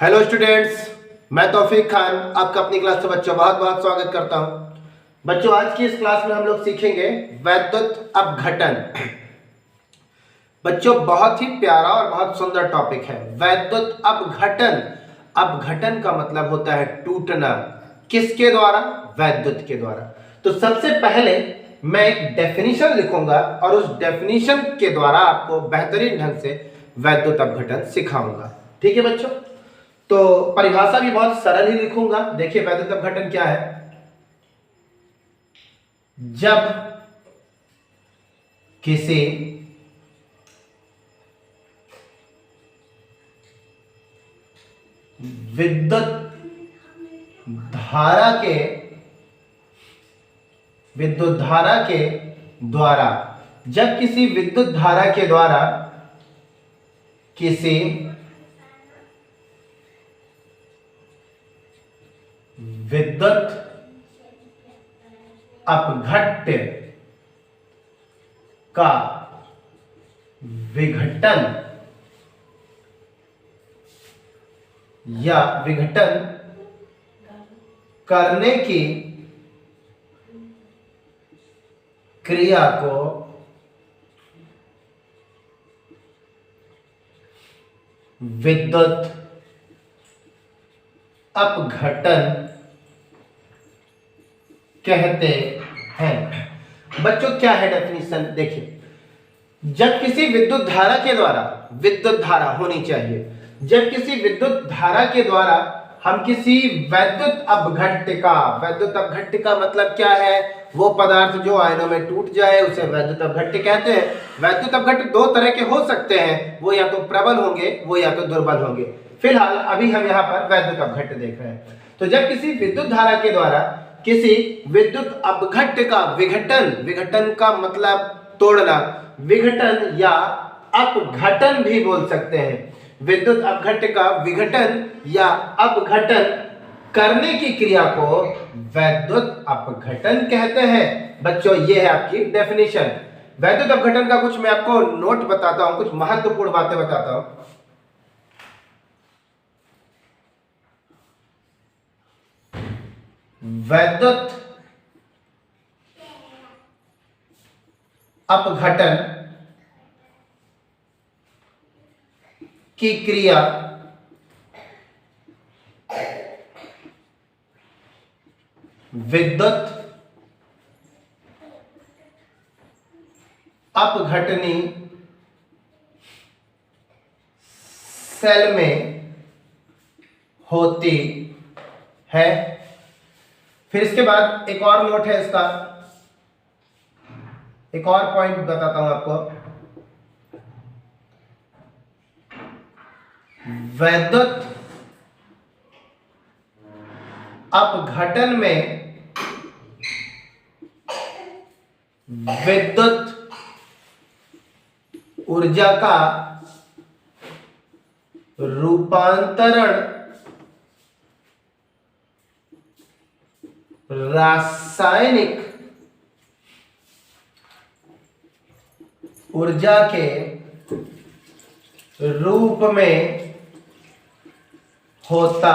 Hello students, मैं तौफीक खान आपका अपनी क्लास से बच्चों बहुत बहुत स्वागत करता हूं। बच्चों, आज की इस क्लास में हम लोग सीखेंगे वैद्युत अपघटन। बच्चों, बहुत ही प्यारा और बहुत सुंदर टॉपिक है वैद्युत अपघटन। अपघटन का मतलब होता है टूटना। किसके द्वारा? वैद्युत के द्वारा। तो सबसे पहले मैं एक डेफिनेशन लिखूंगा और उस डेफिनेशन के द्वारा आपको बेहतरीन ढंग से वैद्युत अपघटन सिखाऊंगा। ठीक है बच्चों? तो परिभाषा भी बहुत सरल ही लिखूंगा। देखिए, वैद्युत अपघटन क्या है? जब किसी विद्युत धारा के द्वारा जब किसी विद्युत धारा के द्वारा किसी विद्युत अपघट्य का विघटन या विघटन करने की क्रिया को विद्युत अपघटन कहते हैं। बच्चों, क्या है डेफिनेशन? देखिए, जब किसी विद्युत धारा के द्वारा, विद्युत धारा होनी चाहिए, जब किसी विद्युत धारा के द्वारा हम किसी वैद्युत अपघट्य का मतलब क्या है? वो पदार्थ जो आयनों में टूट जाए उसे वैद्युत अपघट्य कहते हैं। वैद्युत अपघट्य दो तरह के हो सकते हैं, वो या तो प्रबल होंगे, वो या तो दुर्बल होंगे। फिलहाल अभी हम यहाँ पर वैद्युत अपघट्य देख रहे हैं। तो जब किसी विद्युत धारा के द्वारा किसी विद्युत अपघट्य का विघटन का मतलब तोड़ना, विघटन या अपघटन भी बोल सकते हैं। विद्युत अपघट्य का विघटन या अपघटन करने की क्रिया को वैद्युत अपघटन कहते हैं। बच्चों, ये है आपकी डेफिनेशन। वैद्युत अपघटन का कुछ मैं आपको नोट बताता हूं, कुछ महत्वपूर्ण बातें बताता हूं। वैद्युत अपघटन की क्रिया विद्युत अपघटनी सेल में होती है। फिर इसके बाद एक और नोट है इसका, एक और पॉइंट बताता हूं आपको। वैद्युत अपघटन में विद्युत ऊर्जा का रूपांतरण रासायनिक ऊर्जा के रूप में होता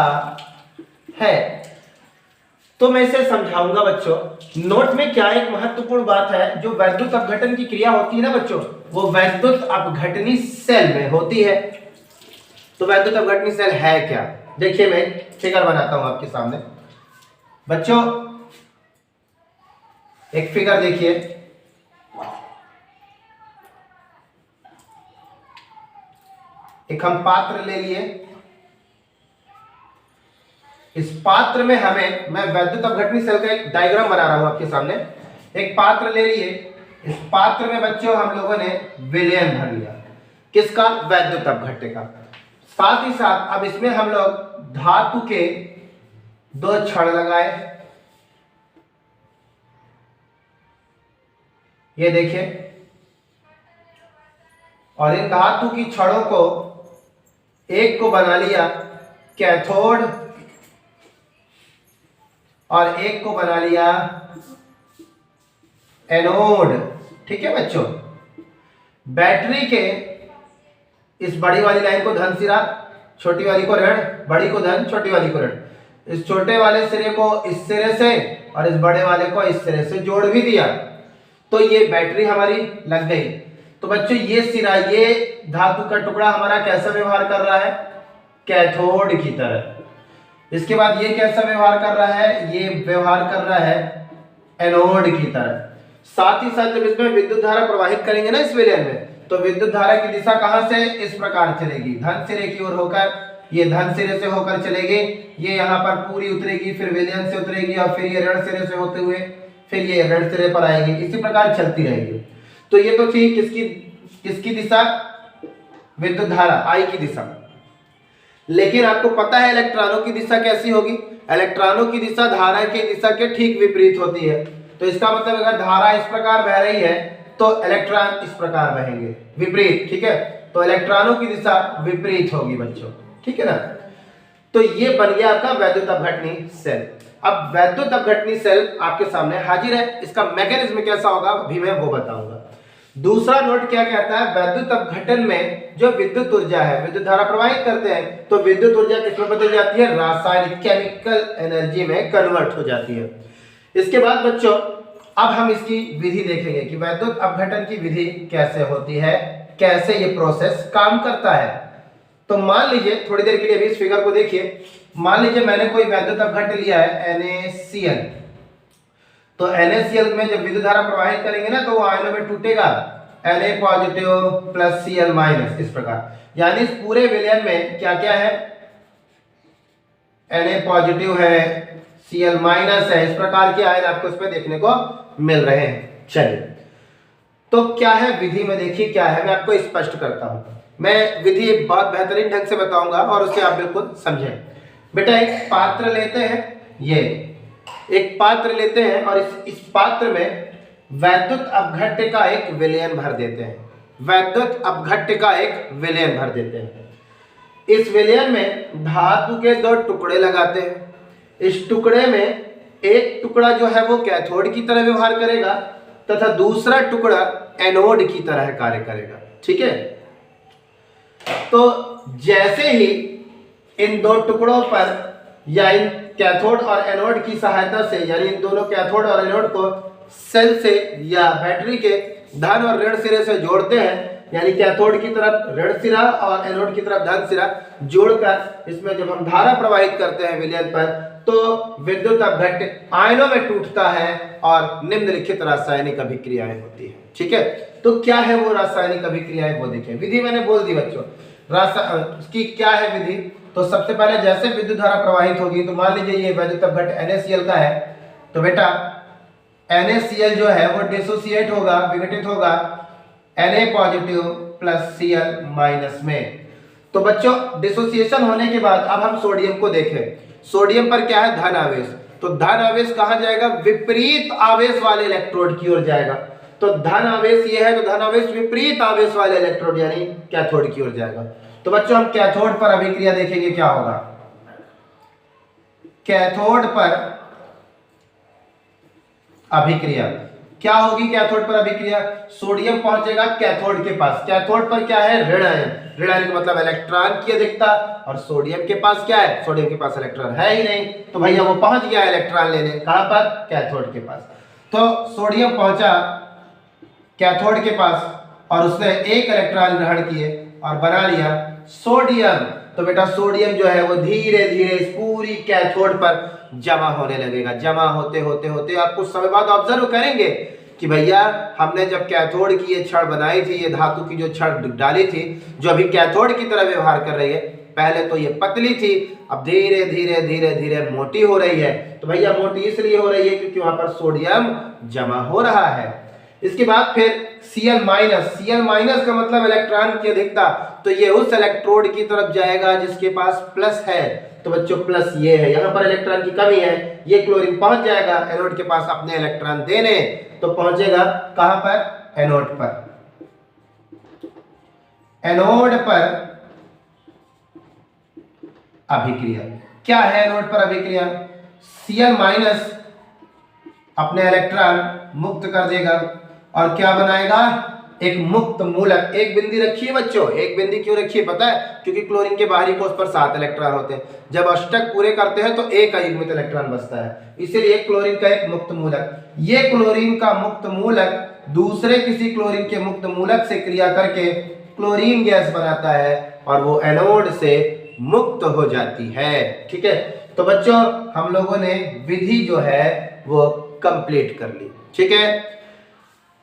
है। तो मैं इसे समझाऊंगा बच्चों। नोट में क्या एक महत्वपूर्ण बात है, जो वैद्युत अपघटन की क्रिया होती है ना बच्चों, वो वैद्युत अपघटनी सेल में होती है। तो वैद्युत अपघटनी सेल है क्या? देखिए, मैं फिगर बनाता हूं आपके सामने। बच्चों, एक फिगर देखिए। एक हम पात्र ले लिए। इस पात्र में मैं वैद्युत अपघटनी सेल का एक डायग्राम बना रहा हूं आपके सामने। एक पात्र ले लिए। इस पात्र में बच्चों हम लोगों ने विलयन भर लिया। किसका? वैद्युत अपघट्य का। साथ ही साथ अब इसमें हम लोग धातु के दो छड़ लगाए। ये देखिए, और इन धातु की छड़ों को एक को बना लिया कैथोड और एक को बना लिया एनोड। ठीक है बच्चों? बैटरी के इस बड़ी वाली लाइन को धन सिरा, छोटी वाली को ऋण, बड़ी को धन, छोटी वाली को ऋण। इस छोटे वाले सिरे को इस सिरे से और इस बड़े वाले को इस सिरे से जोड़ भी दिया, तो ये बैटरी हमारी लग गई। तो बच्चों ये सिरा, ये धातु का टुकड़ा हमारा कैसा व्यवहार कर रहा है? कैथोड की तरह। इसके बाद ये कैसा व्यवहार कर रहा है? ये व्यवहार कर रहा है एनोड की तरह। साथ ही साथ जब इसमें विद्युत धारा प्रवाहित करेंगे ना इस विलयन में, तो विद्युत धारा की दिशा कहां से? इस प्रकार चलेगी, धन सिरे की ओर होकर, ये धन सिरे से होकर चलेगी, ये यहाँ पर पूरी उतरेगी, फिर विलयन से उतरेगी और फिर ये ऋण सिरे से होते हुए फिर ये ऋण सिरे पर आएगी, इसी प्रकार चलती रहेगी। तो ये तो थी किसकी दिशा? विद्युत धारा आई की दिशा। लेकिन आपको पता है इलेक्ट्रॉनों की दिशा कैसी होगी? इलेक्ट्रॉनों की दिशा धारा की दिशा के ठीक विपरीत होती है। तो इसका मतलब अगर धारा इस प्रकार बह रही है तो इलेक्ट्रॉन इस प्रकार बहेंगे, विपरीत। ठीक है, तो इलेक्ट्रॉनों की दिशा विपरीत होगी बच्चों, ठीक है ना। तो ये बन गया आपका वैद्युत अपघटनी सेल। अब वैद्युत अपघटनी सेल आपके सामने हाजिर है, इसका मैकेनिज्म कैसा होगा अभी मैं वो बताऊंगा। दूसरा नोट क्या कहता है? वैद्युत अपघटन में जो विद्युत ऊर्जा है, विद्युत धारा प्रवाहित करते हैं, तो विद्युत ऊर्जा किसमें बदल जाती है? रासायनिक, केमिकल एनर्जी में कन्वर्ट हो जाती है। इसके बाद बच्चों अब हम इसकी विधि देखेंगे कि वैद्युत अपघटन की विधि कैसे होती है, कैसे ये प्रोसेस काम करता है। तो मान लीजिए, थोड़ी देर के लिए अभी इस फिगर को देखिए। मान लीजिए मैंने कोई वैद्युत अपघटन लिया है NaCl, तो NaCl में जब विद्युत धारा प्रवाहित करेंगे ना, तो वो आयनों में टूटेगा, Na positive plus Cl minus, इस प्रकार। यानी इस पूरे विलयन में क्या क्या है? Na पॉजिटिव है, Cl माइनस है, इस प्रकार के आयन आपको इसमें देखने को मिल रहे हैं। चलिए, तो क्या है विधि में, देखिए क्या है, मैं आपको स्पष्ट करता हूं। मैं विधि बहुत बेहतरीन ढंग से बताऊंगा और उसे आप बिल्कुल समझें। बेटा एक पात्र लेते हैं, ये एक पात्र लेते हैं और इस पात्र में वैद्युत अपघट्य का एक विलयन भर देते हैं, वैद्युत अपघट्य का एक विलयन भर देते हैं। इस विलयन में धातु के दो टुकड़े लगाते हैं। इस टुकड़े में एक टुकड़ा जो है वो कैथोड की तरह व्यवहार करेगा तथा दूसरा टुकड़ा एनोड की तरह कार्य करेगा, ठीक है। तो जैसे ही इन दो टुकड़ों पर या इन कैथोड और एनोड की सहायता से, यानी इन दोनों कैथोड और एनोड को सेल से या बैटरी के धन और ऋण सिरे से जोड़ते हैं, यानी कैथोड की तरफ ऋण सिरा और एनोड की तरफ धन सिरा जोड़कर इसमें जब हम धारा प्रवाहित करते हैं विलयन पर, तो विद्युत अपघट्य आयनों में टूटता है और निम्नलिखित रासायनिक अभिक्रियाएं होती है, ठीक है। तो क्या है वो रासायनिक अभिक्रियाएं, वो देखिए। विधि मैंने बोल दी बच्चों, उसकी क्या है विधि। तो सबसे पहले जैसे विद्युत धारा प्रवाहित होगी, तो मान लीजिए ये वैद्युत अपघट्य NaCl का है, तो बेटा NaCl जो है वो डिसोसिएट होगा, विघटित होगा Na positive plus Cl minus में। तो बच्चों डिसोसिएशन होने के बाद अब हम सोडियम को देखें। सोडियम पर क्या है? धन आवेश। तो धन आवेश कहां जाएगा? विपरीत आवेश वाले इलेक्ट्रोड की ओर जाएगा। तो धन आवेश ये है, तो धन आवेश विपरीत आवेश वाले इलेक्ट्रोड यानी कैथोड की ओर जाएगा। तो बच्चों हम कैथोड पर अभिक्रिया देखेंगे, क्या होगा। कैथोड पर अभिक्रिया क्या होगी? कैथोड पर अभिक्रिया, सोडियम पहुंचेगा कैथोड के पास। कैथोड पर क्या है? ऋण आयन। ऋण आयन का मतलब इलेक्ट्रॉन की अधिकता, और सोडियम के पास क्या है? सोडियम के पास इलेक्ट्रॉन है ही नहीं, तो भैया वो पहुंच गया इलेक्ट्रॉन लेने, कहां पर? कैथोड के पास। तो सोडियम पहुंचा कैथोड के पास और उसने एक इलेक्ट्रॉन ग्रहण किए और बना लिया सोडियम। तो बेटा सोडियम जो है वो धीरे धीरे इस पूरी कैथोड पर जमा होने लगेगा। जमा होते होते होते आप कुछ समय बाद ऑब्जर्व करेंगे कि भैया हमने जब कैथोड की ये छड़ बनाई थी, ये धातु की जो छड़ डाली थी, जो अभी कैथोड की तरह व्यवहार कर रही है, पहले तो ये पतली थी, अब धीरे धीरे धीरे धीरे मोटी हो रही है। तो भैया मोटी इसलिए हो रही है क्योंकि वहां पर सोडियम जमा हो रहा है। इसके बाद फिर Cl माइनस। Cl माइनस का मतलब इलेक्ट्रॉन की अधिकता, तो ये उस इलेक्ट्रोड की तरफ जाएगा जिसके पास प्लस है। तो बच्चों प्लस ये है, यहां पर इलेक्ट्रॉन की कमी है, ये क्लोरीन पहुंच जाएगा एनोड के पास अपने इलेक्ट्रॉन देने। तो पहुंचेगा कहां पर? एनोड पर। एनोड पर अभिक्रिया क्या है? एनोड पर अभिक्रिया Cl माइनस अपने इलेक्ट्रॉन मुक्त कर देगा और क्या बनाएगा? एक मुक्त मूलक, एक बिंदी रखी है बच्चों। एक बिंदी क्यों रखी है पता है? क्योंकि क्लोरीन के बाहरी कोष पर 7 इलेक्ट्रॉन होते हैं, जब अष्टक पूरे करते हैं तो एक अयुग्मित इलेक्ट्रॉन बचता है, इसीलिए क्लोरीन का एक मुक्त मूलक। ये क्लोरीन का मुक्त मूलक दूसरे किसी क्लोरीन के मुक्त मूलक से क्रिया करके क्लोरीन गैस बनाता है और वो एनोड से मुक्त हो जाती है। ठीक है, तो बच्चों हम लोगों ने विधि जो है वो कंप्लीट कर ली। ठीक है,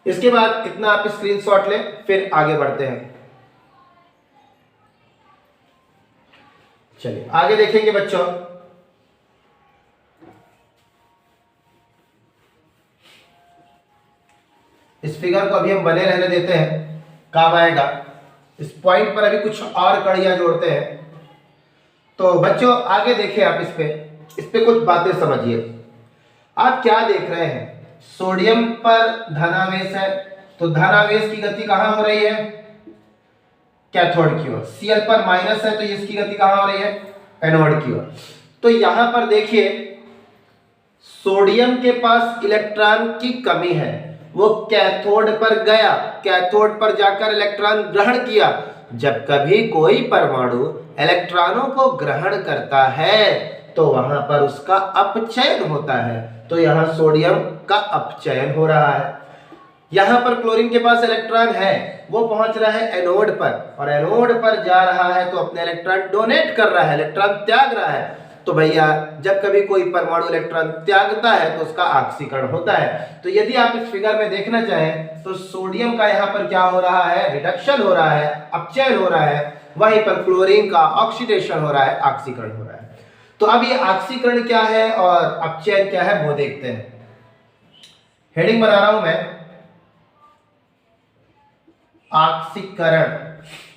इसके बाद इतना आप स्क्रीनशॉट लें, फिर आगे बढ़ते हैं। चलिए आगे देखेंगे बच्चों। इस फिगर को अभी हम बने रहने देते हैं, काम आएगा। इस पॉइंट पर अभी कुछ और कड़ियां जोड़ते हैं। तो बच्चों आगे देखें, आप इस पे कुछ बातें समझिए। आप क्या देख रहे हैं? सोडियम पर धनावेश है, तो धनावेश की गति कहां हो रही है? कैथोड की ओर। Cl पर माइनस है, तो इसकी गति कहां हो रही है? एनोड की ओर। तो यहां पर देखिए, सोडियम के पास इलेक्ट्रॉन की कमी है, वो कैथोड पर गया, कैथोड पर जाकर इलेक्ट्रॉन ग्रहण किया। जब कभी कोई परमाणु इलेक्ट्रॉनों को ग्रहण करता है तो वहां पर उसका अपचयन होता है, तो यहां सोडियम का अपचयन हो रहा है। यहां पर क्लोरीन के पास इलेक्ट्रॉन है, वो पहुंच रहा है एनोड पर, और एनोड पर जा रहा है तो अपने इलेक्ट्रॉन डोनेट कर रहा है, इलेक्ट्रॉन त्याग रहा है। तो भैया जब कभी कोई परमाणु इलेक्ट्रॉन त्यागता है तो उसका ऑक्सीकरण होता है। तो यदि आप इस फिगर में देखना चाहें तो सोडियम का यहाँ पर क्या हो रहा है? रिडक्शन हो रहा है, अपचयन हो रहा है। वहीं पर क्लोरीन का ऑक्सीडेशन हो रहा है, ऑक्सीकरण हो रहा है। तो अब ये ऑक्सीकरण क्या है और अपचयन क्या है वो देखते हैं। हेडिंग बना रहा हूं मैं, ऑक्सीकरण।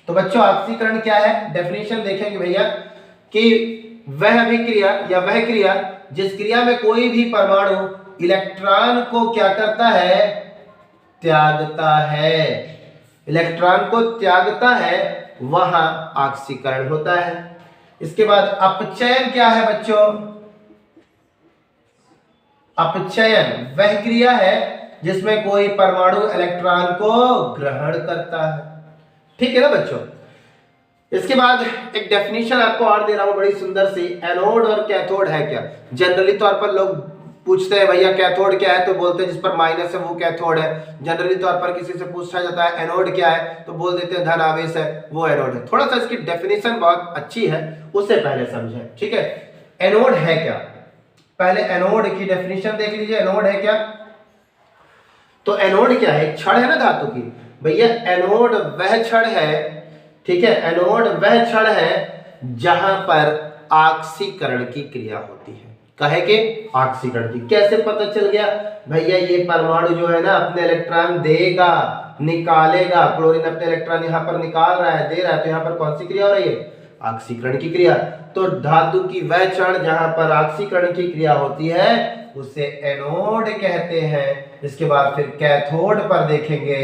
तो बच्चों ऑक्सीकरण क्या है? डेफिनेशन देखेंगे भैया कि वह अभिक्रिया या वह क्रिया जिस क्रिया में कोई भी परमाणु इलेक्ट्रॉन को क्या करता है? त्यागता है। इलेक्ट्रॉन को त्यागता है, वहां ऑक्सीकरण होता है। इसके बाद अपचयन क्या है बच्चों? अपचयन वह क्रिया है जिसमें कोई परमाणु इलेक्ट्रॉन को ग्रहण करता है। ठीक है ना बच्चों? इसके बाद एक डेफिनेशन आपको और दे रहा हूं बड़ी सुंदर सी। एनोड और कैथोड है क्या? जनरली तौर पर लोग पूछते हैं भैया कैथोड क्या है, तो बोलते हैं जिस पर माइनस है वो कैथोड है। जनरली तौर पर किसी से पूछा जाता है एनोड क्या है, तो बोल देते हैं धन आवेश है, वो एनोड है। थोड़ा सा इसकी डेफिनेशन बहुत अच्छी है, उससे पहले समझें। ठीक है, एनोड है क्या? पहले एनोड की डेफिनेशन देख लीजिए। एनोड है क्या? तो एनोड क्या है? एक छड़ है ना धातु की। भैया एनोड वह छड़ है, ठीक है, एनोड वह छड़ है जहां पर ऑक्सीकरण की क्रिया होती है। कहे के ऑक्सीकरण की। कैसे पता चल गया? भैया ये परमाणु जो है ना अपने इलेक्ट्रॉन देगा, निकालेगा। क्लोरीन अपने इलेक्ट्रॉन यहाँ पर निकाल रहा है, दे रहा है, तो यहाँ पर कौन सी क्रिया हो रही है? ऑक्सीकरण की क्रिया। तो धातु की वह छड़ जहां पर ऑक्सीकरण की क्रिया होती है उसे एनोड कहते हैं। इसके बाद फिर कैथोड पर देखेंगे,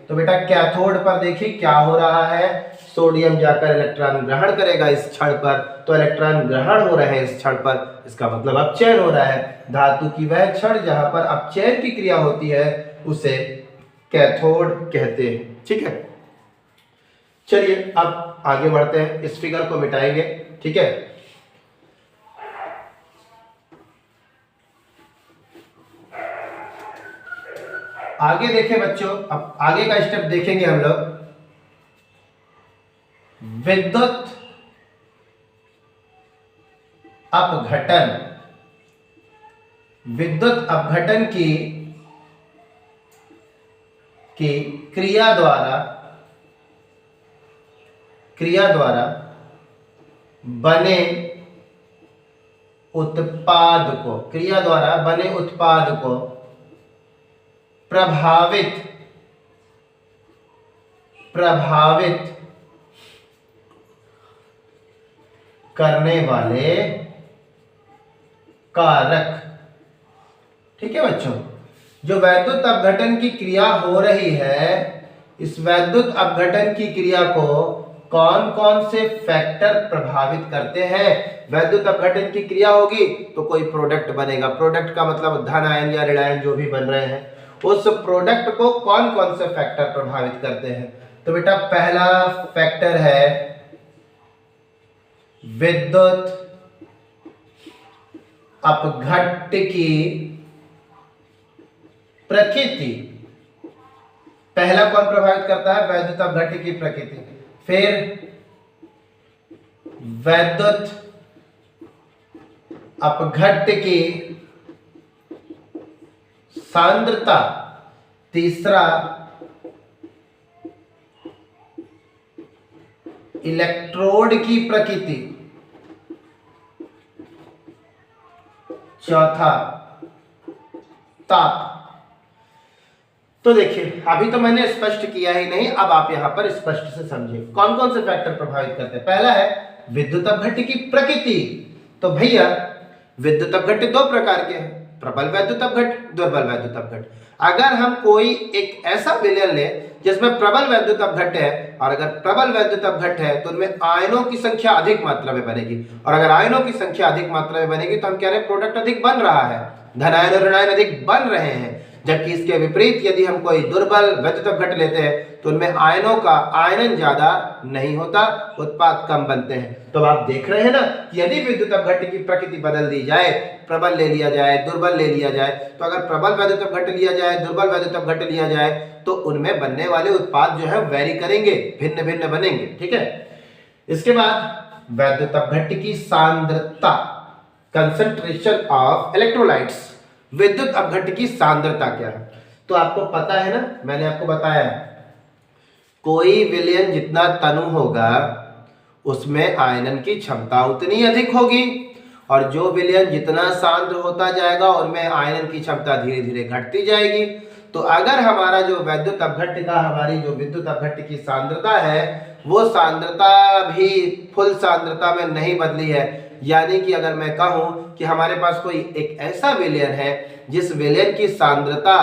तो बेटा कैथोड पर देखिए क्या हो रहा है? सोडियम जाकर इलेक्ट्रॉन ग्रहण करेगा इस छड़ पर, तो इलेक्ट्रॉन ग्रहण हो रहे हैं इस छड़ पर, इसका मतलब अपचयन हो रहा है। धातु की वह छड़ जहां पर अपचयन की क्रिया होती है उसे कैथोड कहते हैं। ठीक है, चलिए अब आगे बढ़ते हैं, इस फिगर को मिटाएंगे। ठीक है, आगे देखें बच्चों, अब आगे का स्टेप देखेंगे हम लोग। विद्युत अपघटन। विद्युत अपघटन की क्रिया द्वारा बने उत्पाद को, क्रिया द्वारा बने उत्पाद को प्रभावित करने वाले कारक। ठीक है बच्चों, जो वैद्युत अपघटन की क्रिया हो रही है, इस वैद्युत अपघटन की क्रिया को कौन कौन से फैक्टर प्रभावित करते हैं? वैद्युत अपघटन की क्रिया होगी तो कोई प्रोडक्ट बनेगा। प्रोडक्ट का मतलब धन आयन या ऋण आयन जो भी बन रहे हैं उस प्रोडक्ट को कौन कौन से फैक्टर प्रभावित करते हैं। तो बेटा पहला फैक्टर है विद्युत अपघट्य प्रकृति। पहला कौन प्रभावित करता है, वैद्युत अपघट्य की प्रकृति। फिर वैद्युत अपघट्य की सांद्रता। तीसरा इलेक्ट्रोड की प्रकृति। चौथा ताप। तो देखिए अभी तो मैंने स्पष्ट किया ही नहीं, अब आप यहां पर स्पष्ट से समझिए कौन कौन से फैक्टर प्रभावित करते हैं। पहला है विद्युत अपघट्य की प्रकृति। तो भैया विद्युत अपघट्य दो प्रकार के हैं, प्रबल वैद्युत अपघट्य, दुर्बल वैद्युत अपघट्य। अगर हम कोई एक ऐसा विलयन ले जिसमें प्रबल वैद्युत अपघट्य है, और अगर प्रबल वैद्युत अपघट्य है तो उनमें आयनों की संख्या अधिक मात्रा में बनेगी, और अगर आयनों की संख्या अधिक मात्रा में बनेगी तो हम कह रहे हैं प्रोडक्ट अधिक बन रहा है, धनायन और ऋणायन अधिक बन रहे हैं। जबकि इसके विपरीत यदि हम कोई दुर्बल वैद्युत अपघट्य लेते हैं तो उनमें आयनों का आयनन ज्यादा नहीं होता, उत्पाद कम बनते हैं। तो आप देख रहे हैं ना कि यदि विद्युत अपघट्य की प्रकृति बदल दी जाए, प्रबल ले लिया जाए, दुर्बल ले लिया जाए, तो अगर प्रबल वैद्युत अपघट्य लिया जाए, दुर्बल वैद्युत अपघट्य लिया जाए तो उनमें बनने वाले उत्पाद जो है वेरी करेंगे, भिन्न भिन्न बनेंगे। ठीक है। इसके बाद वैद्युत अपघट्य की सांद्रता, कंसंट्रेशन ऑफ इलेक्ट्रोलाइट्स। विद्युत अपघट्य की सांद्रता क्या है, तो आपको पता है ना, मैंने आपको बताया कोई विलयन जितना तनु होगा उसमें आयनन की क्षमता उतनी अधिक होगी, और जो विलयन जितना सांद्र होता जाएगा उनमें आयनन की क्षमता धीरे धीरे घटती जाएगी। तो अगर हमारा जो वैद्युत अपघट्य का, हमारी जो विद्युत अपघट्य की सांद्रता है वो सांद्रता भी फुल सांद्रता में नहीं बदली है, यानी कि अगर मैं कहूं कि हमारे पास कोई एक ऐसा विलयन है जिस विलयन की सांद्रता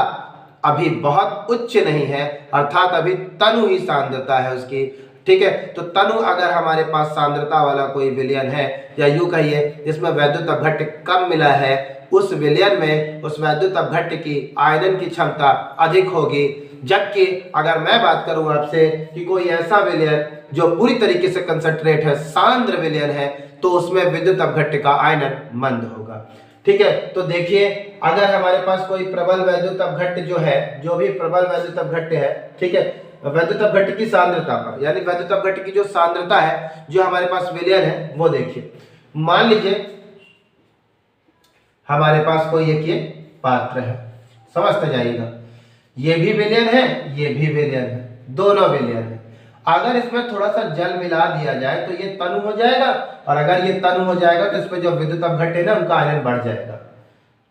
अभी बहुत उच्च नहीं है, अर्थात अभी तनु ही सांद्रता है उसकी। ठीक है। तो तनु अगर हमारे पास सांद्रता वाला कोई विलयन है, या यूं कहिए जिसमें वैद्युत अपघट्य कम मिला है, उस विलयन में उस वैद्युत अपघट्य की आयनन की क्षमता अधिक होगी। जबकि अगर मैं बात करूं आपसे कि कोई ऐसा विलयन जो पूरी तरीके से कंसंट्रेट है, सांद्र विलयन है, तो उसमें विद्युत अपघट्य का आयनन मंद होगा। ठीक है। तो देखिए अगर हमारे पास कोई प्रबल वैद्युत अपघट्य जो है, जो भी प्रबल वैद्युत अपघट्य है, ठीक है, वैद्युत अपघट्य की सांद्रता पर, यानी वैद्युत अपघट्य की जो सांद्रता है जो हमारे पास विलयन है वो देखिए। मान लीजिए हमारे पास कोई एक ये पात्र है, समझते जाइएगा, ये भी विलयन है, ये भी विलयन है, दोनों विलयन है। अगर इसमें थोड़ा सा जल मिला दिया जाए तो ये तनु हो जाएगा, और अगर ये तनु हो जाएगा तो इसमें जो विद्युत अपघट्य है ना उनका आयनन बढ़ जाएगा।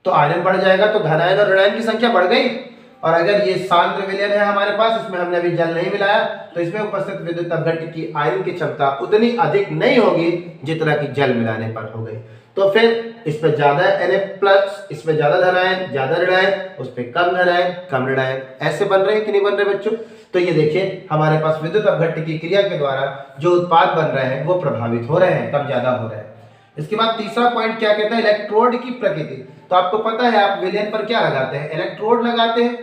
तो आयनन बढ़ जाएगा तो धनायन और ऋणायन की संख्या बढ़ गई। और अगर ये सांद्र विलयन है हमारे पास, इसमें हमने अभी जल नहीं मिलाया, तो इसमें उपस्थित विद्युत अपघट्य की आयनन की क्षमता उतनी अधिक नहीं होगी जितना कि जल मिलाने पर हो गई। तो फिर इसमें ज्यादा Na+, इसमें ज्यादा धनायन, ज्यादा ऋणायन, उस पर कम धनायन, कम ऋणायन, ऐसे बन रहे हैं कि नहीं बन रहे बच्चों। तो ये देखिए हमारे पास विद्युत अपघट्य की क्रिया के द्वारा जो उत्पाद बन रहे हैं वो प्रभावित हो रहे हैं, कम ज्यादा हो रहे हैं। इसके बाद तीसरा पॉइंट क्या कहता है, इलेक्ट्रोड की प्रकृति। तो आपको पता है आप विलयन पर क्या लगाते हैं, इलेक्ट्रोड लगाते हैं,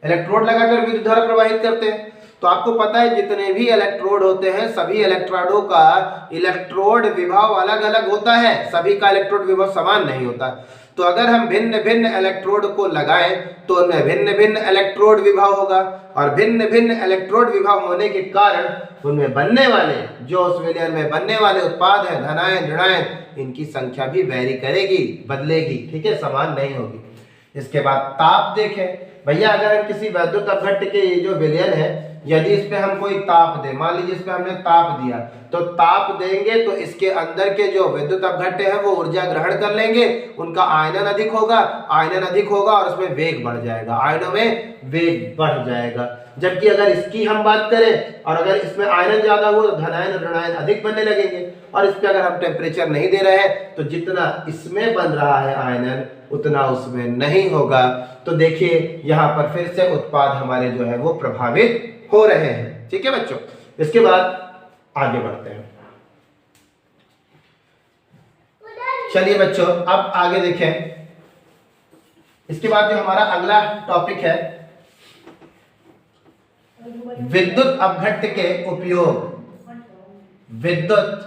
इलेक्ट्रोड लगाकर विद्युत धारा प्रवाहित करते हैं। तो आपको पता है जितने भी इलेक्ट्रोड होते हैं सभी इलेक्ट्रोडों का इलेक्ट्रोड विभव अलग अलग होता है, सभी का इलेक्ट्रोड विभव समान नहीं होता। तो अगर हम भिन्न भिन्न इलेक्ट्रोड को लगाएं तो उनमें भिन्न भिन्न इलेक्ट्रोड विभव होगा, और भिन्न भिन्न इलेक्ट्रोड विभव होने के कारण उनमें बनने वाले, जो उस विलयन में बनने वाले उत्पाद है, धनायन ऋणायन, इनकी संख्या भी वेरी करेगी, बदलेगी। ठीक है, समान नहीं होगी। इसके बाद ताप देखें भैया, अगर हम किसी वैद्युत अपघट्य के ये जो विलयन है, यदि इस पे हम कोई ताप दे, मान लीजिए इस पे हमने ताप दिया, तो ताप देंगे तो इसके अंदर के जो विद्युत अपघट्य है वो ऊर्जा ग्रहण कर लेंगे, उनका आयनन अधिक होगा, आयनन अधिक होगा और उसमें वेग बढ़ जाएगा, आयनों में वेग बढ़ जाएगा। जबकि अगर इसकी हम बात करें और अगर इसमें आयनन ज्यादा हुआ तो धनायन और ऋणायन अधिक बनने लगेंगे, और इस पे अगर हम टेम्परेचर नहीं दे रहे हैं तो जितना इसमें बन रहा है आयनन उतना उसमें नहीं होगा। तो देखिए यहाँ पर फिर से उत्पाद हमारे जो है वो प्रभावित हो रहे हैं। ठीक है बच्चों, इसके बाद आगे बढ़ते हैं। चलिए बच्चों, अब आगे देखें। इसके बाद जो हमारा अगला टॉपिक है विद्युत अपघट्य के उपयोग, विद्युत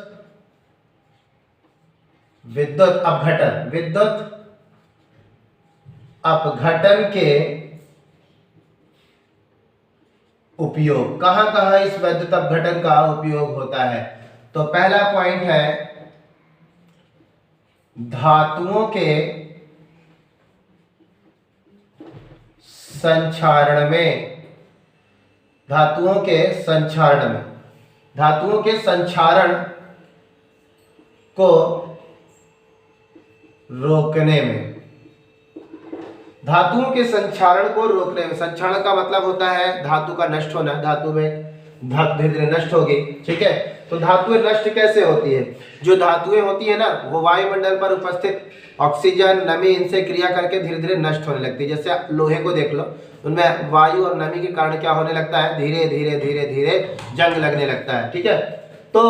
अपघटन के उपयोग, कहां कहां इस विद्युत अपघटन का उपयोग होता है? तो पहला पॉइंट है धातुओं के संक्षारण में, धातुओं के संक्षारण को रोकने में, धातुओं के संक्षारण को रोकने में। संक्षारण का मतलब होता है धातु का नष्ट होना, धातु में धीरे धीरे नष्ट होगी, ठीक है। तो धातुएं नष्ट कैसे होती है? जो धातुएं होती है ना वो वायुमंडल पर उपस्थित ऑक्सीजन, नमी इनसे क्रिया करके धीरे धीरे नष्ट होने लगती है। जैसे लोहे को देख लो, उनमें वायु और नमी के कारण क्या होने लगता है? धीरे धीरे धीरे धीरे जंग लगने लगता है, ठीक है। तो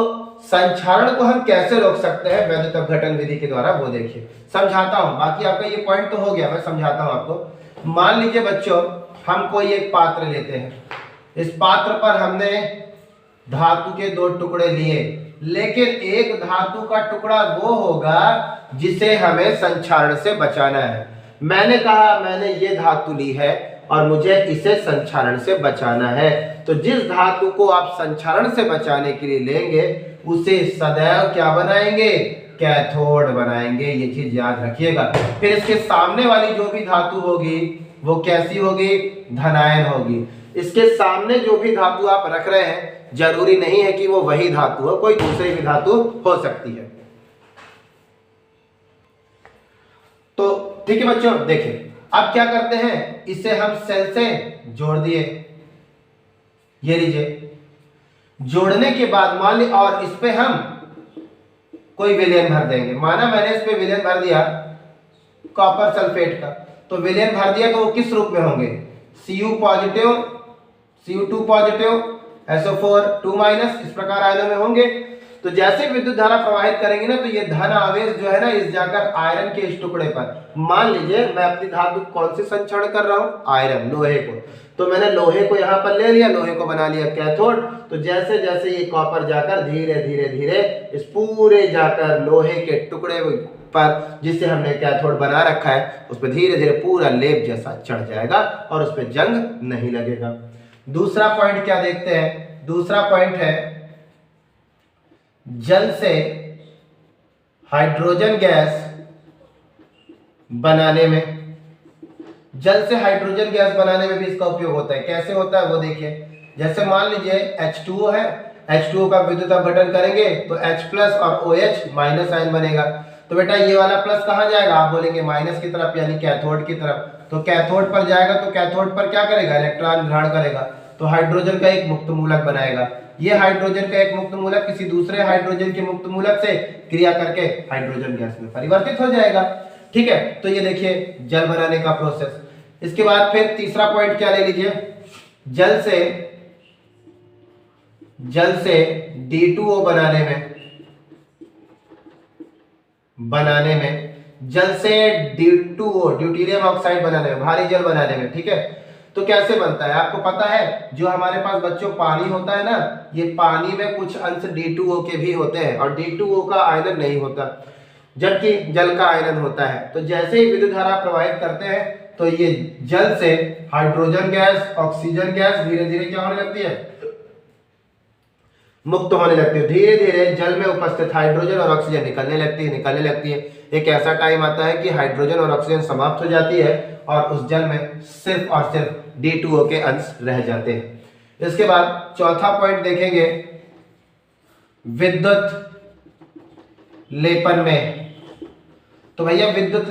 संक्षारण को हम कैसे रोक सकते हैं विद्युत अपघटन विधि के द्वारा, वो देखिए। समझाता हूं, बाकी आपका ये पॉइंट तो हो गया, मैं समझाता हूं आपको। मान लीजिए बच्चों, हम कोई एक पात्र लेते हैं, इस पात्र पर हमने धातु के 2 टुकड़े लिए, लेकिन एक धातु का टुकड़ा वो होगा जिसे हमें संक्षारण से बचाना है। मैंने कहा मैंने ये धातु ली है और मुझे इसे संक्षारण से बचाना है, तो जिस धातु को आप संक्षारण से बचाने के लिए लेंगे उसे सदैव क्या बनाएंगे? कैथोड बनाएंगे, ये चीज याद रखिएगा। फिर इसके सामने वाली जो भी धातु होगी वो कैसी होगी? धनायन होगी। इसके सामने जो भी धातु आप रख रहे हैं जरूरी नहीं है कि वो वही धातु हो, कोई दूसरी भी धातु हो सकती है। तो ठीक है बच्चों, देखिए अब क्या करते हैं, इसे हम सेल से जोड़ दिए, ये लीजिए। जोड़ने के बाद मान ली, और इस पे हम कोई विलयन भर देंगे। माना मैंने इस पे विलयन भर दिया कॉपर सल्फेट का, तो विलयन भर दिया तो वो किस रूप में होंगे? Cu positive, Cu2 positive, SO4 2-, इस प्रकार आयनों में होंगे। तो जैसे विद्युत धारा प्रवाहित करेंगे ना, तो ये धन आवेश जो है ना इस जाकर आयरन के इस टुकड़े पर, मान लीजिए मैं अपनी धातु कौन से संक्षारण कर रहा हूं? आयरन, लोहे को। तो मैंने लोहे को यहाँ पर ले लिया, लोहे को बना लिया कैथोड। तो जैसे जैसे ये कॉपर जाकर धीरे धीरे धीरे इस पूरे जाकर लोहे के टुकड़े पर जिसे हमने कैथोड बना रखा है उस पर धीरे धीरे पूरा लेप जैसा चढ़ जाएगा और उस पर जंग नहीं लगेगा। दूसरा पॉइंट क्या देखते हैं? दूसरा पॉइंट है जल से हाइड्रोजन गैस बनाने में, जल से हाइड्रोजन गैस बनाने में भी इसका उपयोग होता है। कैसे होता है वो देखिए। जैसे मान लीजिए H2O है, H2O का विद्युत अपघटन करेंगे तो H+ और OH- आयन बनेगा। तो बेटा ये वाला प्लस कहाँ जाएगा? आप बोलेंगे माइनस की तरफ, यानी कैथोड की तरफ। तो कैथोड पर जाएगा तो कैथोड पर क्या करेगा? इलेक्ट्रॉन ग्रहण करेगा, तो हाइड्रोजन का एक मुक्त मूलक बनाएगा। ये हाइड्रोजन का एक मुक्त मूलक किसी दूसरे हाइड्रोजन के मुक्त मूलक से क्रिया करके हाइड्रोजन गैस में परिवर्तित हो जाएगा, ठीक है। तो ये देखिए जल बनाने का प्रोसेस। इसके बाद फिर तीसरा पॉइंट क्या ले लीजिए, जल से D2O बनाने में, जल से D2O ड्यूटेरियम ऑक्साइड बनाने में, भारी जल बनाने में, ठीक है। तो कैसे बनता है आपको पता है? जो हमारे पास बच्चों पानी होता है ना, ये पानी में कुछ अंश D2O के भी होते हैं और D2O का आयनन नहीं होता, जबकि जल का आयनन होता है। तो जैसे ही विद्युत धारा प्रवाहित करते हैं तो ये जल से हाइड्रोजन गैस, ऑक्सीजन गैस धीरे धीरे क्या होने लगती है? मुक्त होने लगती है। धीरे धीरे जल में उपस्थित हाइड्रोजन और ऑक्सीजन निकलने लगती है। एक ऐसा टाइम आता है कि हाइड्रोजन और ऑक्सीजन समाप्त हो जाती है और उस जल में सिर्फ और सिर्फ D2O के अंश रह जाते हैं। इसके बाद चौथा पॉइंट देखेंगे, विद्युत लेपन में। तो भैया विद्युत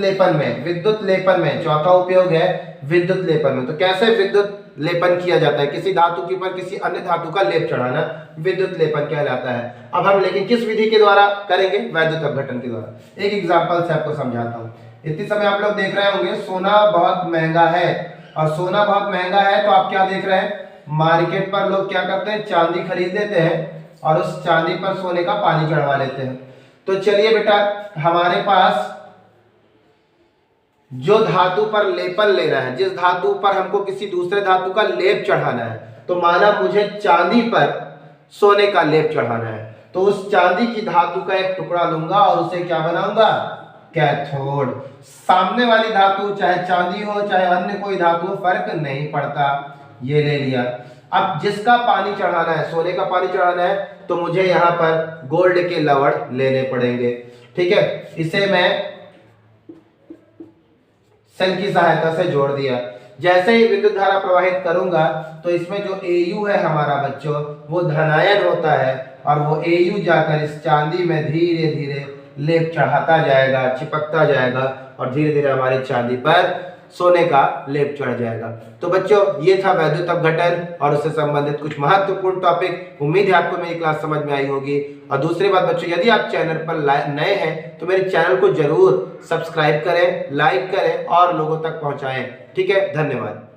लेपन में चौथा उपयोग है विद्युत लेपन में। तो कैसे विद्युत लेपन किया जाता है? किसी धातु के ऊपर किसी अन्य धातु का लेप चढ़ाना विद्युत लेपन कहलाता है। अब हम लेकिन किस विधि के द्वारा करेंगे? वैद्युत अपघटन के द्वारा। एक एग्जांपल से आपको समझाता हूँ। इतनी समय आप लोग देख रहे होंगे सोना बहुत महंगा है, और सोना बहुत महंगा है तो आप क्या देख रहे हैं? मार्केट पर लोग क्या करते हैं? चांदी खरीद लेते हैं और उस चांदी पर सोने का पानी चढ़वा लेते हैं। तो चलिए बेटा, हमारे पास जो धातु पर लेपन लेना है, जिस धातु पर हमको किसी दूसरे धातु का लेप चढ़ाना है, तो माना मुझे चांदी पर सोने का लेप चढ़ाना है, तो उस चांदी की धातु का एक टुकड़ा लूंगा और उसे क्या बनाऊंगा, कैथोड। सामने वाली धातु चाहे चांदी हो चाहे अन्य कोई धातु हो, फर्क नहीं पड़ता, ये ले लिया। अब जिसका पानी चढ़ाना है, सोने का पानी चढ़ाना है, तो मुझे यहाँ पर गोल्ड के लवड़ लेने पड़ेंगे। ठीक है, इसे मैं सन की सहायता से जोड़ दिया। जैसे ही विद्युत धारा प्रवाहित करूंगा तो इसमें जो Au है हमारा बच्चों, वो धनायन होता है और वो Au जाकर इस चांदी में धीरे धीरे लेप चढ़ाता जाएगा, चिपकता जाएगा और धीरे धीरे हमारी चांदी पर सोने का लेप चढ़ जाएगा। तो बच्चों ये था वैद्युत अपघटन और उससे संबंधित कुछ महत्वपूर्ण टॉपिक। उम्मीद है आपको मेरी क्लास समझ में आई होगी। और दूसरी बात बच्चों, यदि आप चैनल पर नए हैं तो मेरे चैनल को जरूर सब्सक्राइब करें, लाइक करें और लोगों तक पहुंचाएं। ठीक है, धन्यवाद।